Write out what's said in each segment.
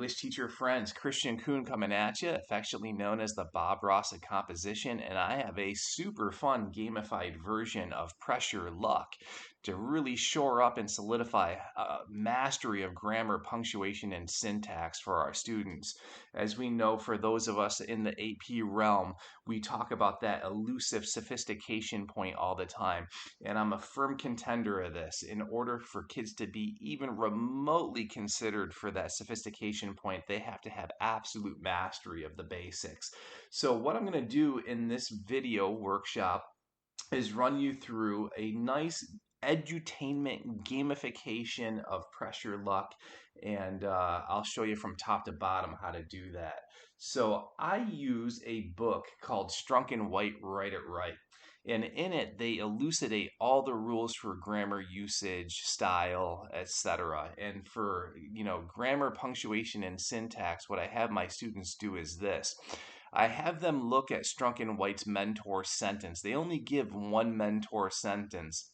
English teacher friends. Christian Kuhn coming at you, affectionately known as the Bob Ross of composition, and I have a super fun gamified version of Pressure Luck to really shore up and solidify mastery of grammar, punctuation, and syntax for our students. As we know, for those of us in the AP realm, we talk about that elusive sophistication point all the time, and I'm a firm contender of this. In order for kids to be even remotely considered for that sophistication point, they have to have absolute mastery of the basics. So what I'm going to do in this video workshop is run you through a nice edutainment gamification of Pressure Luck, and I'll show you from top to bottom how to do that. So I use a book called Strunk White, Write It Right. And in it, they elucidate all the rules for grammar usage, style, etc. And for, grammar, punctuation, and syntax, what I have my students do is this. I have them look at Strunk White's mentor sentence. They only give one mentor sentence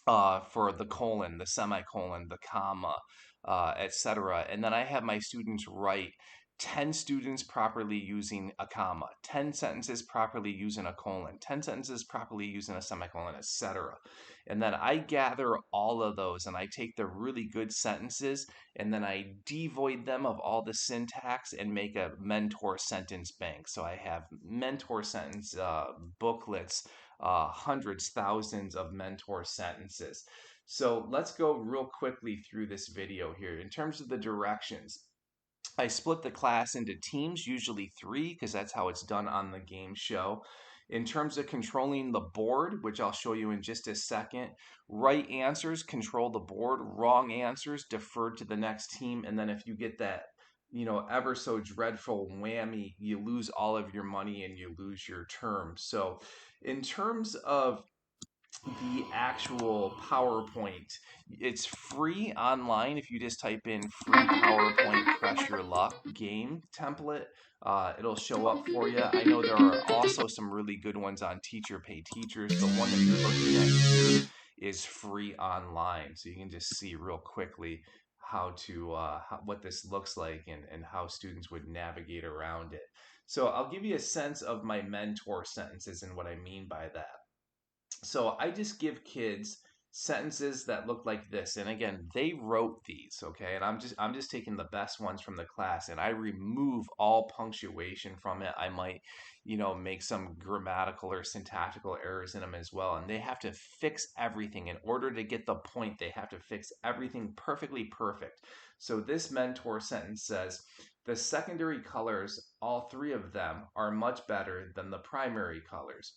for the colon, the semicolon, the comma, etc. And then I have my students write 10 students properly using a comma, 10 sentences properly using a colon, 10 sentences properly using a semicolon, etc. And then I gather all of those and I take the really good sentences and then I devoid them of all the syntax and make a mentor sentence bank. So I have mentor sentence booklets, hundreds, thousands of mentor sentences. So let's go real quickly through this video here. In terms of the directions, I split the class into teams, usually 3, because that's how it's done on the game show. In terms of controlling the board, which I'll show you in just a second, right answers control the board, wrong answers defer to the next team, and then if you get that ever so dreadful whammy, you lose all of your money and you lose your term. So in terms of the actual PowerPoint, it's free online. If you just type in free PowerPoint Pressure Luck game template, it'll show up for you. I know there are also some really good ones on Teacher Pay Teachers. The one that you're looking at here is free online, so you can just see real quickly what this looks like and how students would navigate around it. So I'll give you a sense of my mentor sentences and what I mean by that. So I just give kids sentences that look like this. And again, they wrote these, okay? And I'm just taking the best ones from the class and I remove all punctuation from it. I might, make some grammatical or syntactical errors in them as well. And they have to fix everything in order to get the point. They have to fix everything perfectly perfect. So this mentor sentence says, the secondary colors, all 3 of them, are much better than the primary colors.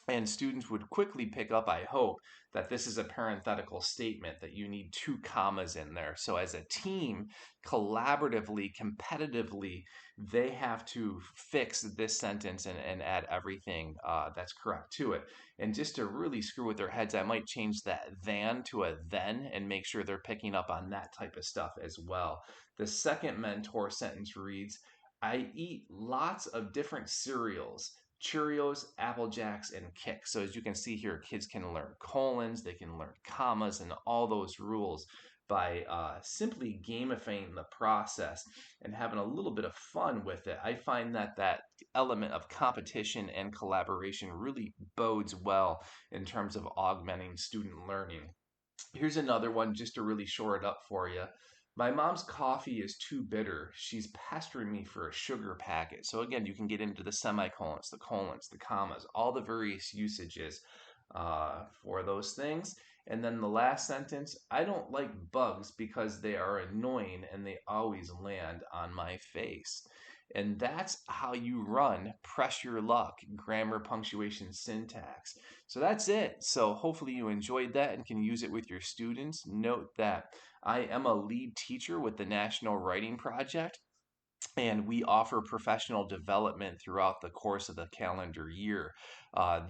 And students would quickly pick up, I hope, that this is a parenthetical statement, that you need 2 commas in there. So as a team, collaboratively, competitively, they have to fix this sentence and add everything that's correct to it. And just to really screw with their heads, I might change that than to a then and make sure they're picking up on that type of stuff as well. The second mentor sentence reads, I eat lots of different cereals. Cheerios, Apple Jacks, and Kix. So as you can see here, kids can learn colons, they can learn commas, and all those rules by simply gamifying the process and having a little bit of fun with it. I find that that element of competition and collaboration really bodes well in terms of augmenting student learning. Here's another one just to really shore it up for you. My mom's coffee is too bitter. She's pestering me for a sugar packet. So again, you can get into the semicolons, the colons, the commas, all the various usages for those things. And then the last sentence, I don't like bugs because they are annoying and they always land on my face. And that's how you run Pressure Luck, grammar, punctuation, syntax. So that's it. So hopefully you enjoyed that and can use it with your students. Note that I am a lead teacher with the National Writing Project, and we offer professional development throughout the course of the calendar year.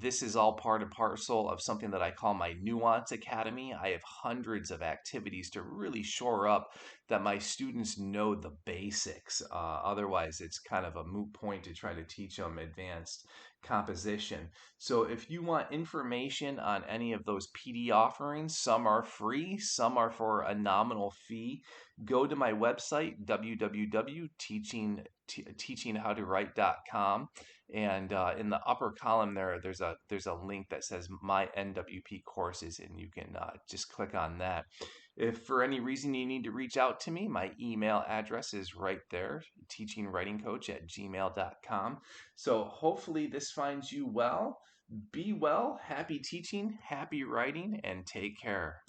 This is all part and parcel of something that I call my Nuance Academy. I have hundreds of activities to really shore up that my students know the basics. Otherwise, it's kind of a moot point to try to teach them advanced composition. So if you want information on any of those PD offerings, some are free, some are for a nominal fee. Go to my website, www.teachinghowtowrite.com, and in the upper column there's a link that says My NWP Courses, and you can just click on that. If for any reason you need to reach out to me, my email address is right there, teachingwritingcoach@gmail.com. So hopefully this finds you well. Be well, happy teaching, happy writing, and take care.